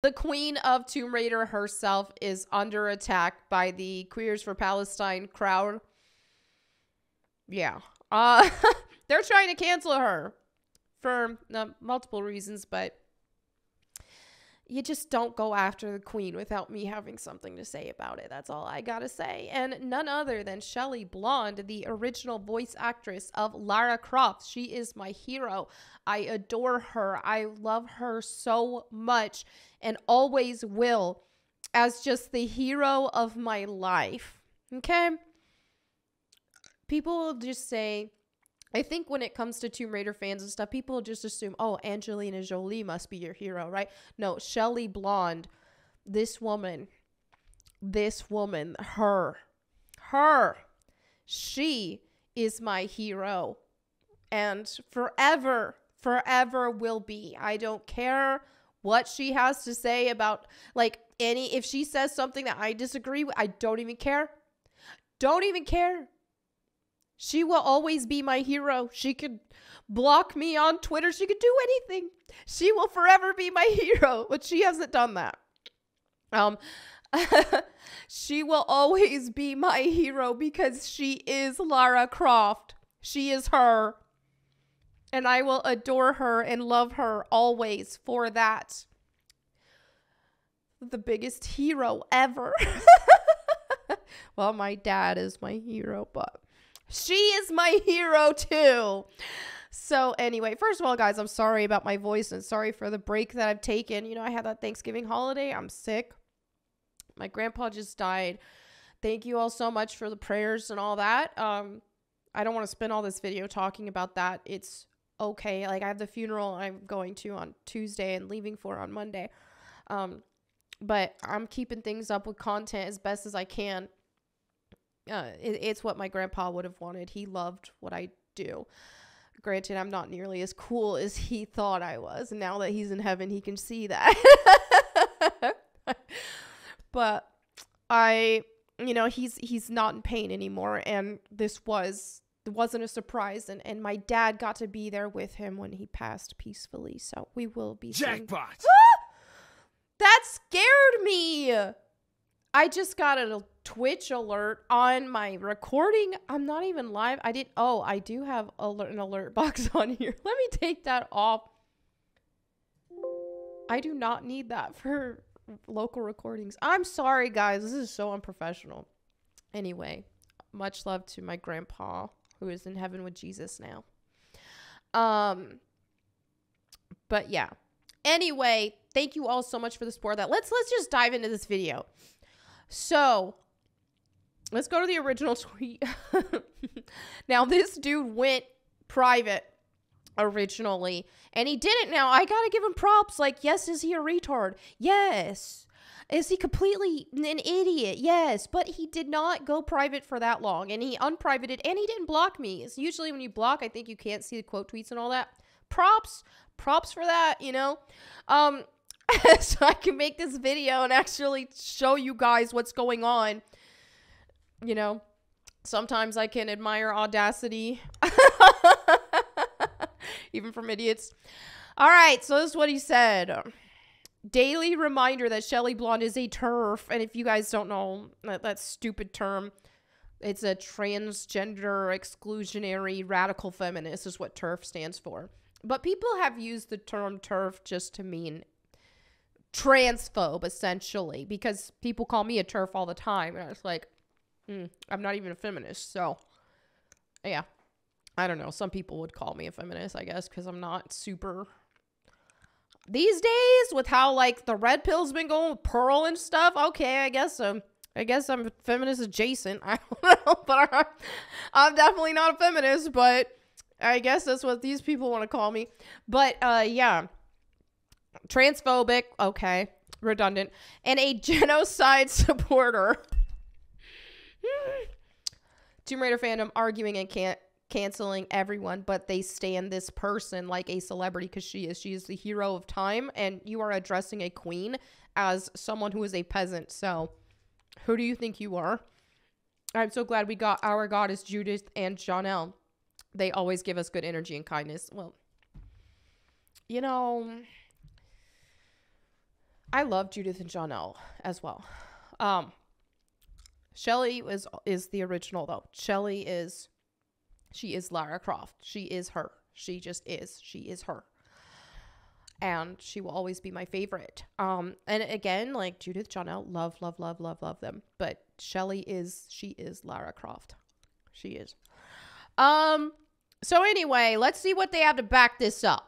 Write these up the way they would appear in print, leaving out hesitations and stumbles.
The Queen of Tomb Raider herself is under attack by the Queers for Palestine crowd. Yeah. They're trying to cancel her for multiple reasons, but you just don't go after the Queen without me having something to say about it. That's all I gotta say. And none other than Shelley Blond, the original voice actress of Lara Croft. She is my hero. I adore her. I love her so much and always will, as just the hero of my life. Okay? People will just say, I think when it comes to Tomb Raider fans and stuff, people just assume, oh, Angelina Jolie must be your hero, right? No, Shelley Blond, this woman, her, she is my hero. And forever will be. I don't care what she has to say about, like, if she says something that I disagree with, I don't even care. Don't even care. She will always be my hero. She could block me on Twitter. She could do anything. She will forever be my hero, but she hasn't done that. She will always be my hero because she is Lara Croft. She is her. And I will adore her and love her always for that. The biggest hero ever. Well, my dad is my hero, but she is my hero too. So anyway, first of all, guys, I'm sorry about my voice and sorry for the break that I've taken. You know, I had that Thanksgiving holiday. I'm sick. My grandpa just died. Thank you all so much for the prayers and all that. I don't want to spend all this video talking about that. It's okay. Like, I have the funeral I'm going to on Tuesday and leaving for on Monday. But I'm keeping things up with content as best as I can. It's what my grandpa would have wanted. He loved what I do. Granted, I'm not nearly as cool as he thought I was. And now that he's in heaven, he can see that. But he's not in pain anymore. And this wasn't a surprise. And my dad got to be there with him when he passed peacefully. So we will be jackpot. That scared me. I just got a Twitch alert on my recording. I'm not even live. I do have an alert box on here. Let me take that off. I do not need that for local recordings. I'm sorry, guys. This is so unprofessional. Anyway, much love to my grandpa who is in heaven with Jesus now. But yeah. Anyway, thank you all so much for the support. Let's just dive into this video. So, let's go to the original tweet. Now, this dude went private originally, and he didn't. Now, I gotta give him props. Like, yes, is he a retard? Yes. Is he completely an idiot? Yes. But he did not go private for that long, and he unprivated, and he didn't block me. It's usually when you block, I think you can't see the quote tweets and all that. Props for that, you know? So I can make this video and actually show you guys what's going on. You know, sometimes I can admire audacity. Even from idiots. All right, so this is what he said. Daily reminder that Shelley Blond is a TERF. And if you guys don't know that stupid term, it's a transgender exclusionary radical feminist is what TERF stands for. But people have used the term TERF just to mean transphobe, essentially, because people call me a TERF all the time. And I was like, I'm not even a feminist. So, yeah. I don't know. Some people would call me a feminist, I guess, because I'm not super... These days, with how, like, the red pill's been going with Pearl and stuff, okay, I guess I'm feminist adjacent. I don't know, but I'm definitely not a feminist, but I guess that's what these people want to call me. But, yeah. Transphobic, okay, redundant, and a genocide supporter. Tomb Raider fandom arguing and canceling everyone, but they stand this person like a celebrity because she is the hero of time, and you are addressing a queen as someone who is a peasant. So who do you think you are? I'm so glad we got our goddess Judith and Janelle. They always give us good energy and kindness. Well, you know, I love Judith and Jonelle as well. Shelley is the original though. She is Lara Croft. She is her. She just is. She is her. And she will always be my favorite. And again, like Judith, Jonelle, love them. But Shelley she is Lara Croft. She is. So anyway, let's see what they have to back this up.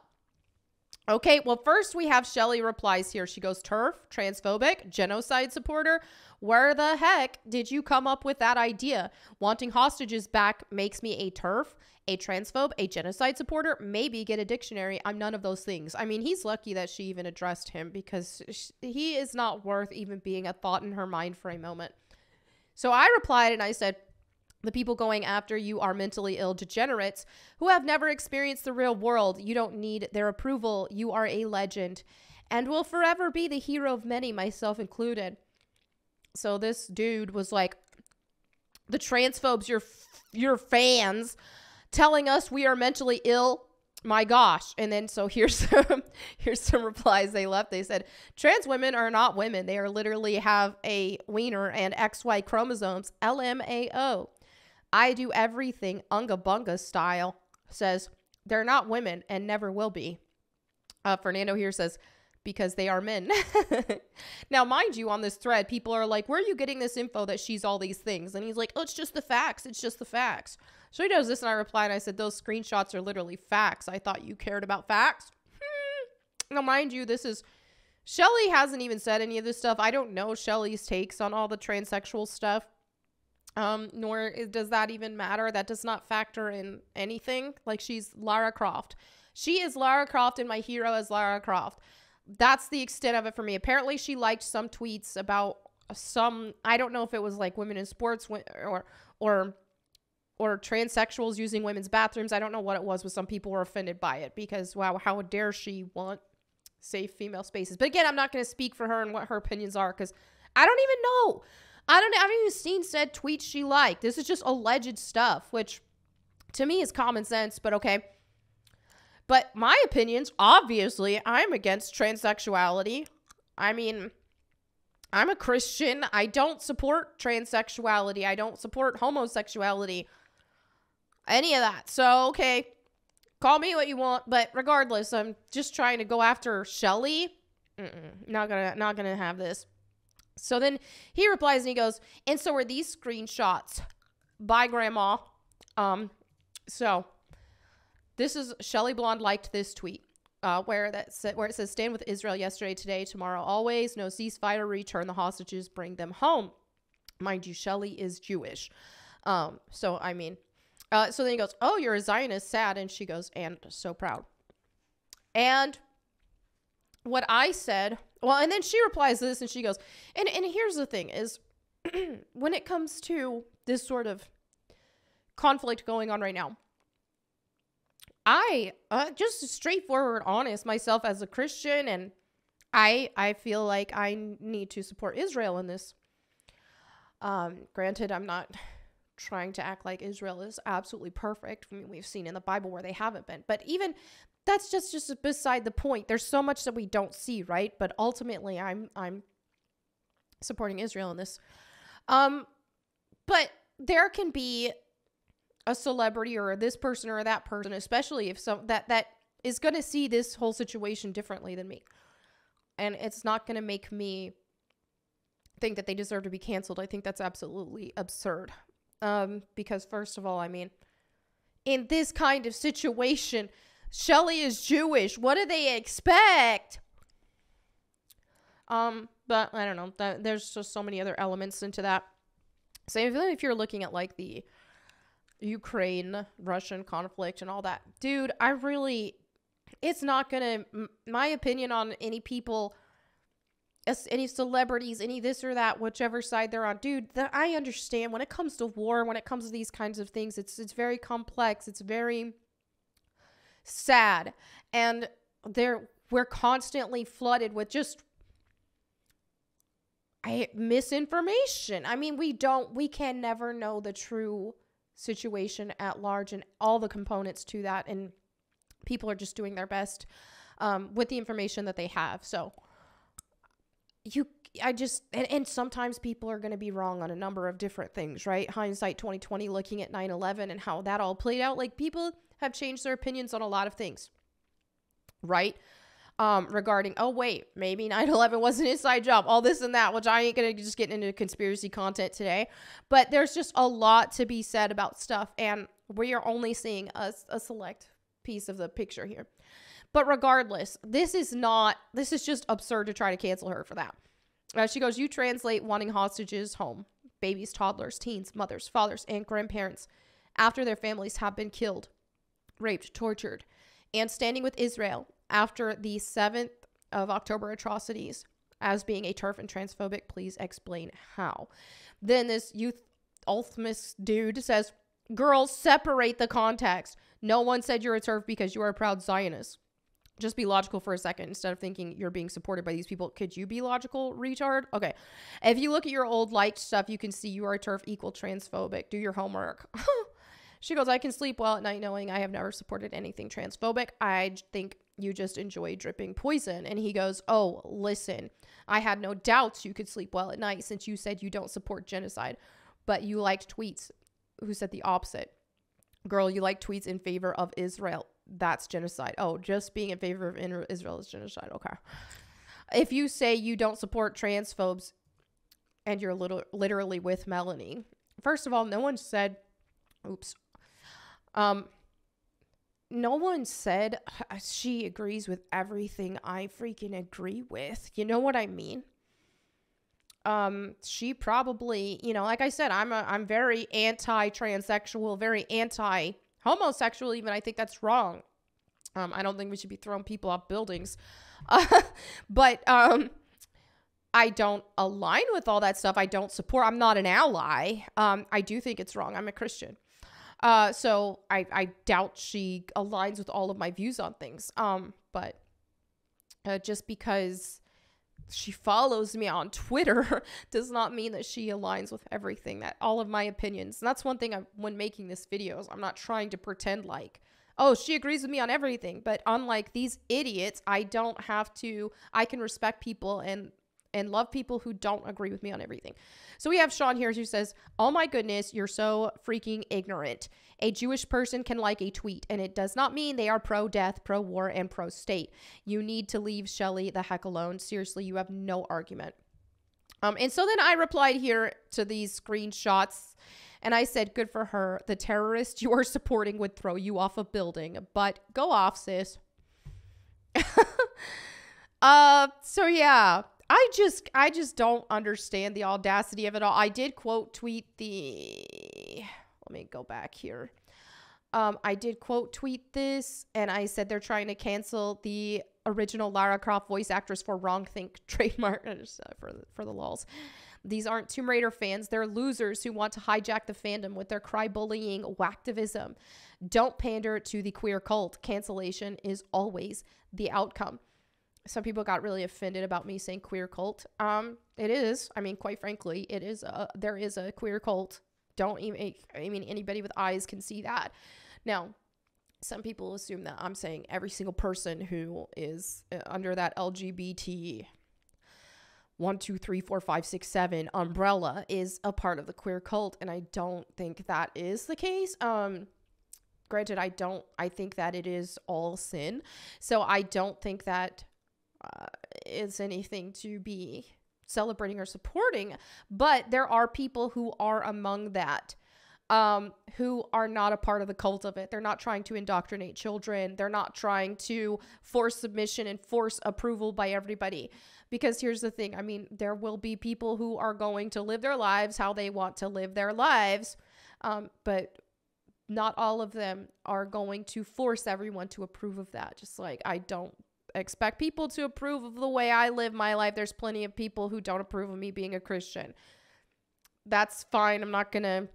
Okay, well, first we have Shelley replies here. She goes, TERF, transphobic, genocide supporter. Where the heck did you come up with that idea? Wanting hostages back makes me a TERF, a transphobe, a genocide supporter. Maybe get a dictionary. I'm none of those things. I mean, he's lucky that she even addressed him because he is not worth even being a thought in her mind for a moment. So I replied and I said, the people going after you are mentally ill degenerates who have never experienced the real world. You don't need their approval. You are a legend and will forever be the hero of many, myself included. So this dude was like, the transphobes, your fans telling us we are mentally ill. My gosh. And then so here's some replies they left. They said, trans women are not women. They are literally have a wiener and XY chromosomes. LMAO. I do everything unga bunga style. Says they're not women and never will be. Fernando here says, because they are men. Now, mind you, on this thread, people are like, where are you getting this info that she's all these things? And he's like, oh, it's just the facts. It's just the facts. So he does this, and I replied, and I said, those screenshots are literally facts. I thought you cared about facts. Now, mind you, Shelley hasn't even said any of this stuff. I don't know Shelley's takes on all the transsexual stuff. Nor does that even matter. That does not factor in anything. Like, she's Lara Croft. She is Lara Croft, and my hero is Lara Croft. That's the extent of it for me. Apparently, she liked some tweets about I don't know if it was like women in sports or transsexuals using women's bathrooms. I don't know what it was, but some people were offended by it because, wow, how dare she want safe female spaces? But again, I'm not going to speak for her and what her opinions are because I don't even know. I haven't even seen said tweets she liked. This is just alleged stuff, which to me is common sense, but okay. But my opinions, obviously, I'm against transsexuality. I mean, I'm a Christian. I don't support transsexuality. I don't support homosexuality. Any of that. So, okay, call me what you want. But regardless, I'm just trying to go after Shelley. Not gonna have this. So then he replies and he goes, and so are these screenshots. Bye, Grandma. So this is Shelley Blond liked this tweet where it says, stand with Israel yesterday, today, tomorrow, always. No ceasefire, return the hostages, bring them home. Mind you, Shelley is Jewish. So then he goes, oh, you're a Zionist, sad. And she goes, and so proud. And what I said, well, and then she replies to this and she goes, and here's the thing is when it comes to this sort of conflict going on right now, I just straightforward, honest myself as a Christian, and I feel like I need to support Israel in this. Granted, I'm not trying to act like Israel is absolutely perfect. I mean, we've seen in the Bible where they haven't been, but even that's just beside the point. There's so much that we don't see, right? But ultimately, I'm supporting Israel in this. But there can be a celebrity or this person or that person, especially if that is going to see this whole situation differently than me, and it's not going to make me think that they deserve to be canceled. I think that's absolutely absurd. Because first of all, I mean, in this kind of situation, Shelley is Jewish. What do they expect? But I don't know. There's just so many other elements into that. So if you're looking at like the Ukraine-Russian conflict and all that, dude, it's not gonna, my opinion on any people, any celebrities, any this or that, whichever side they're on, dude, I understand when it comes to war, when it comes to these kinds of things, it's very complex. It's very sad. And we're constantly flooded with just misinformation. I mean, we can never know the true situation at large and all the components to that. And people are just doing their best with the information that they have. So you, I just, and sometimes people are going to be wrong on a number of different things, right? Hindsight 2020, looking at 9/11 and how that all played out. Like, people have changed their opinions on a lot of things, right? Regarding, oh wait, maybe 9/11 was an inside job, all this and that, which I ain't gonna just get into conspiracy content today. But there's just a lot to be said about stuff, and we are only seeing a select piece of the picture here. But regardless, this is just absurd to try to cancel her for that. She goes, you translate wanting hostages home, babies, toddlers, teens, mothers, fathers, and grandparents after their families have been killed, raped, tortured, and standing with Israel after the 7th of October atrocities as being a TERF and transphobic. Please explain how. Then this youth ultimist dude says, girls, separate the context. No one said you're a TERF because you are a proud Zionist. Just be logical for a second. Instead of thinking you're being supported by these people, could you be logical, retard? Okay. If you look at your old liked stuff, you can see you are a TERF equal transphobic. Do your homework. She goes, I can sleep well at night knowing I have never supported anything transphobic. I think you just enjoy dripping poison. And he goes, oh, listen, I had no doubts you could sleep well at night since you said you don't support genocide, but you liked tweets who said the opposite. Girl, you like tweets in favor of Israel. That's genocide. Oh, just being in favor of Israel is genocide. Okay. If you say you don't support transphobes and you're literally with Melanie, first of all, no one said, no one said she agrees with everything I freaking agree with. You know what I mean? She probably, you know, like I said, I'm very anti-transsexual, very anti-homosexual even. I think that's wrong. I don't think we should be throwing people off buildings. But I don't align with all that stuff. I don't support. I'm not an ally. I do think it's wrong. I'm a Christian. So I doubt she aligns with all of my views on things. But just because she follows me on Twitter does not mean that she aligns with everything, that all of my opinions. And that's one thing when making this video, I'm not trying to pretend like, oh, she agrees with me on everything. But unlike these idiots, I can respect people and love people who don't agree with me on everything. So we have Sean here who says, oh my goodness, you're so freaking ignorant. A Jewish person can like a tweet, and it does not mean they are pro-death, pro-war, and pro-state. You need to leave Shelley the heck alone. Seriously, you have no argument. And so then I replied here to these screenshots, and I said, good for her. The terrorist you are supporting would throw you off a building, but go off, sis. So yeah. I just don't understand the audacity of it all. I did quote tweet let me go back here. I did quote tweet this, and I said they're trying to cancel the original Lara Croft voice actress for wrongthink trademark for the lols. These aren't Tomb Raider fans. They're losers who want to hijack the fandom with their cry-bullying whacktivism. Don't pander to the queer cult. Cancellation is always the outcome. Some people got really offended about me saying queer cult. It is. I mean, quite frankly, it is. There is a queer cult. Anybody with eyes can see that. Now, some people assume that I'm saying every single person who is under that LGBT 1, 2, 3, 4, 5, 6, 7 umbrella is a part of the queer cult, and I don't think that is the case. Granted, I think that it is all sin, so I don't think that is anything to be celebrating or supporting, but there are people who are among that, who are not a part of the cult of it. They're not trying to indoctrinate children. They're not trying to force submission and force approval by everybody. Because here's the thing. I mean, there will be people who are going to live their lives how they want to live their lives, but not all of them are going to force everyone to approve of that. Just like I don't expect people to approve of the way I live my life. There's plenty of people who don't approve of me being a Christian. That's fine. I'm not gonna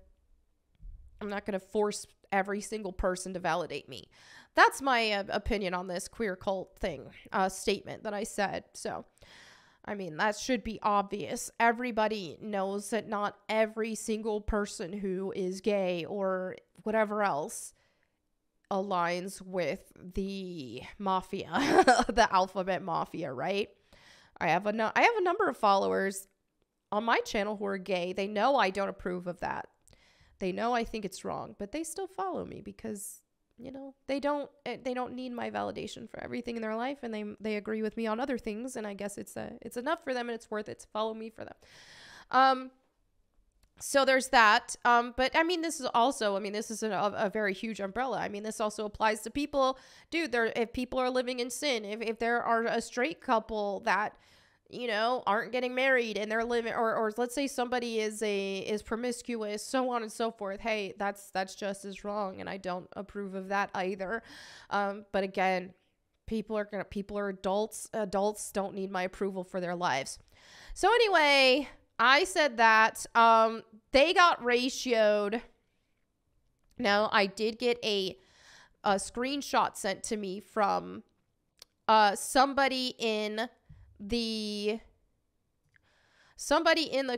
force every single person to validate me. That's my opinion on this queer cult thing, statement that I said. So, I mean, that should be obvious. Everybody knows that not every single person who is gay or whatever else aligns with the mafia, the alphabet mafia, right? I have a number of followers on my channel who are gay. They know I don't approve of that. They know I think it's wrong, but they still follow me because, you know, they don't need my validation for everything in their life, and they agree with me on other things, and I guess it's enough for them, and it's worth it to follow me for them. So there's that. But I mean, this is a very huge umbrella. I mean, this also applies to people, dude. If people are living in sin, if there are a straight couple that, you know, aren't getting married and they're living, or let's say somebody is promiscuous, so on and so forth. Hey, that's just as wrong, and I don't approve of that either. But again, people are adults. Adults don't need my approval for their lives. So anyway, I said that. They got ratioed. Now, I did get a screenshot sent to me from somebody in the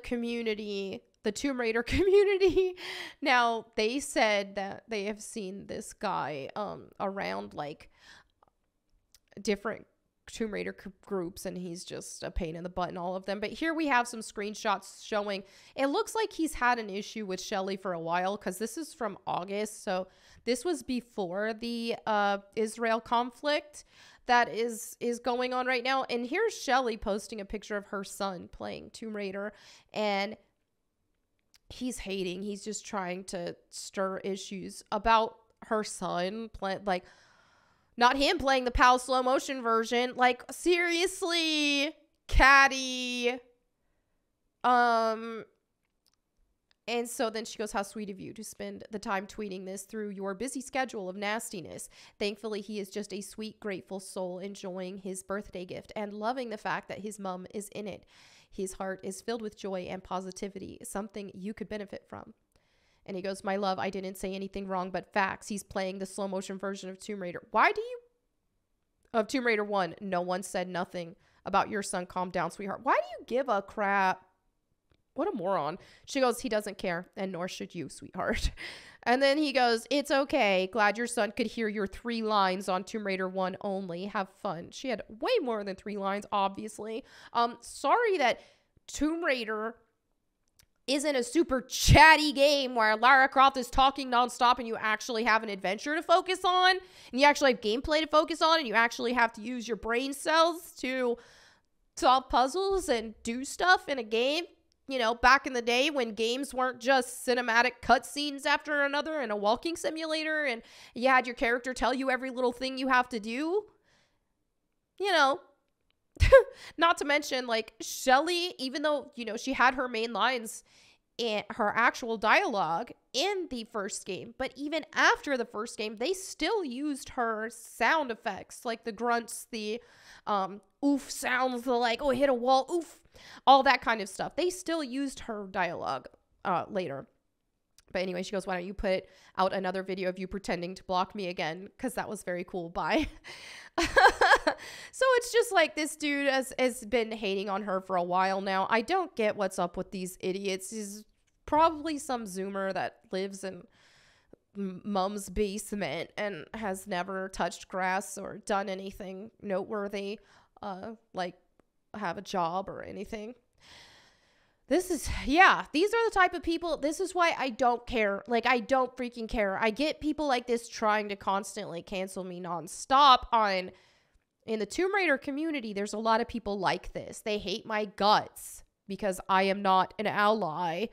community, the Tomb Raider community. Now, they said that they have seen this guy around like different Tomb Raider groups, and he's just a pain in the butt in all of them. But here we have some screenshots showing it looks like he's had an issue with Shelley for a while, because this is from August, so this was before the Israel conflict that is going on right now. And here's Shelley posting a picture of her son playing Tomb Raider, and he's hating. He's just trying to stir issues about her son like, not him playing the PAL slow motion version. Like, seriously, Caddy. And so then she goes, how sweet of you to spend the time tweeting this through your busy schedule of nastiness. Thankfully, he is just a sweet, grateful soul enjoying his birthday gift and loving the fact that his mom is in it. His heart is filled with joy and positivity, something you could benefit from. And he goes, my love, I didn't say anything wrong but facts. He's playing the slow motion version of Tomb Raider. Of Tomb Raider 1, no one said nothing about your son. Calm down, sweetheart. Why do you give a crap? What a moron. She goes, he doesn't care, and nor should you, sweetheart. And then he goes, it's okay. Glad your son could hear your 3 lines on Tomb Raider 1 only. Have fun. She had way more than 3 lines, obviously. Sorry that Tomb Raider isn't a super chatty game where Lara Croft is talking nonstop and you actually have an adventure to focus on, and you actually have gameplay to focus on, and you actually have to use your brain cells to solve puzzles and do stuff in a game. You know, back in the day when games weren't just cinematic cutscenes after another and a walking simulator, and you had your character tell you every little thing you have to do. You know, not to mention, like, Shelley, even though, you know, she had her main lines and her actual dialogue in the first game, but even after the first game, they still used her sound effects, like the grunts, the oof sounds, the like, oh, hit a wall, oof, all that kind of stuff. They still used her dialogue later. But anyway, she goes, why don't you put out another video of you pretending to block me again? Because that was very cool. Bye. So it's just like this dude has been hating on her for a while now. I don't get what's up with these idiots. He's probably some Zoomer that lives in mom's basement and has never touched grass or done anything noteworthy, like have a job or anything. These are the type of people. This is why I don't care. Like, I don't freaking care. I get people like this trying to constantly cancel me nonstop in the Tomb Raider community. There's a lot of people like this. They hate my guts because I am not an ally,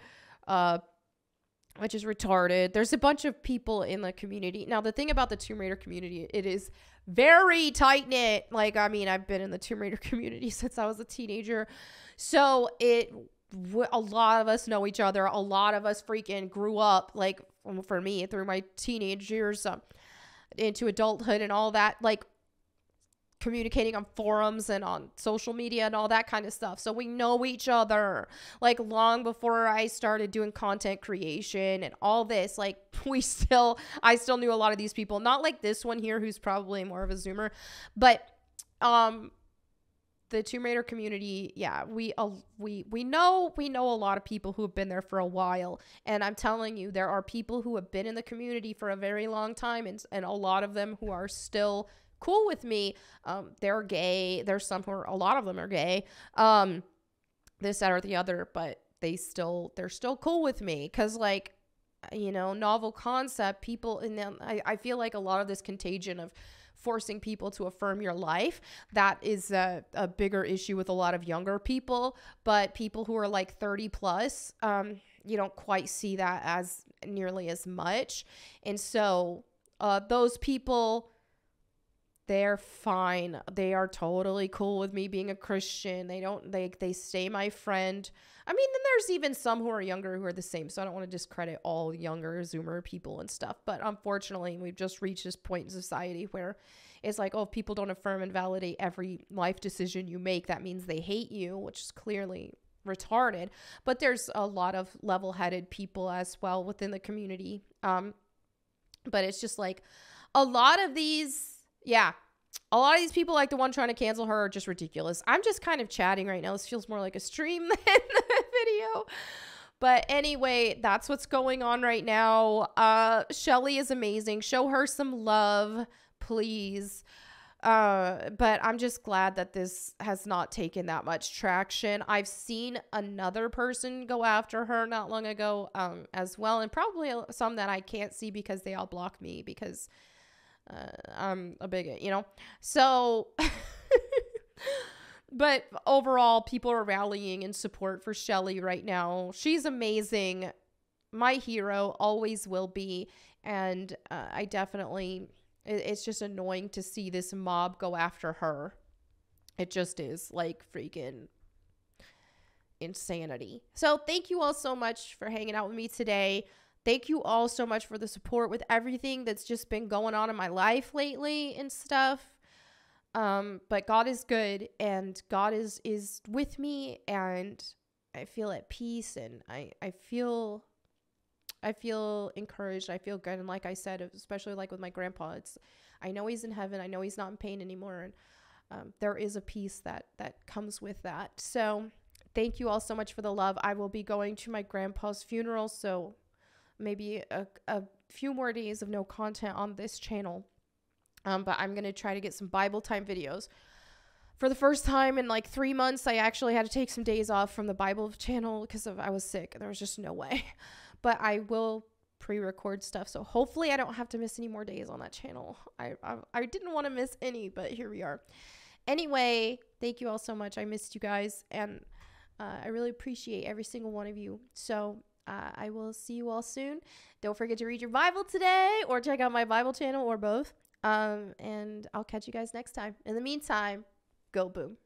which is retarded. There's a bunch of people in the community. Now, the thing about the Tomb Raider community, it is very tight-knit. Like, I mean, I've been in the Tomb Raider community since I was a teenager. So a lot of us know each other. A lot of us freaking grew up, like, for me, through my teenage years into adulthood and all that, like, communicating on forums and on social media and all that kind of stuff. So we know each other, like, long before I started doing content creation and all this. Like, I still knew a lot of these people, not like this one here who's probably more of a Zoomer, but the Tomb Raider community, yeah, we know a lot of people who have been there for a while, and I'm telling you, there are people who have been in the community for a very long time, and a lot of them who are still cool with me. They're gay. There's some who are, a lot of them are gay. This, that, or the other, but they're still cool with me. Cause like, you know, novel concept, people in them, I feel like a lot of this contagion of forcing people to affirm your life, that is a bigger issue with a lot of younger people, but people who are like 30 plus, you don't quite see that as nearly as much. And so those people, they're fine. They are totally cool with me being a Christian. They stay my friend. I mean, then there's even some who are younger who are the same. So I don't want to discredit all younger Zoomer people and stuff. But unfortunately, we've just reached this point in society where it's like, oh, if people don't affirm and validate every life decision you make, that means they hate you, which is clearly retarded. But there's a lot of level-headed people as well within the community. But it's just like a lot of these people, like the one trying to cancel her, are just ridiculous. I'm just kind of chatting right now. This feels more like a stream than a video. But anyway, that's what's going on right now. Shelley is amazing. Show her some love, please. But I'm just glad that this has not taken that much traction. I've seen another person go after her not long ago as well. And probably some that I can't see because they all block me because I'm a bigot, you know? So, but overall, people are rallying in support for Shelley right now. She's amazing. My hero, always will be. And I definitely, it's just annoying to see this mob go after her. It just is like freaking insanity. So thank you all so much for hanging out with me today. Thank you all so much for the support with everything that's just been going on in my life lately and stuff. But God is good, and God is with me, and I feel at peace, and I feel encouraged. I feel good. And like I said, especially like with my grandpa, I know he's in heaven. I know he's not in pain anymore. And there is a peace that comes with that. So thank you all so much for the love. I will be going to my grandpa's funeral, so maybe a few more days of no content on this channel. But I'm going to try to get some Bible time videos. For the first time in like 3 months, I actually had to take some days off from the Bible channel because I was sick. There was just no way. But I will pre-record stuff. So hopefully I don't have to miss any more days on that channel. I didn't want to miss any, but here we are. Anyway, thank you all so much. I missed you guys. And I really appreciate every single one of you. So I will see you all soon. Don't forget to read your Bible today or check out my Bible channel or both. And I'll catch you guys next time. In the meantime, go boom.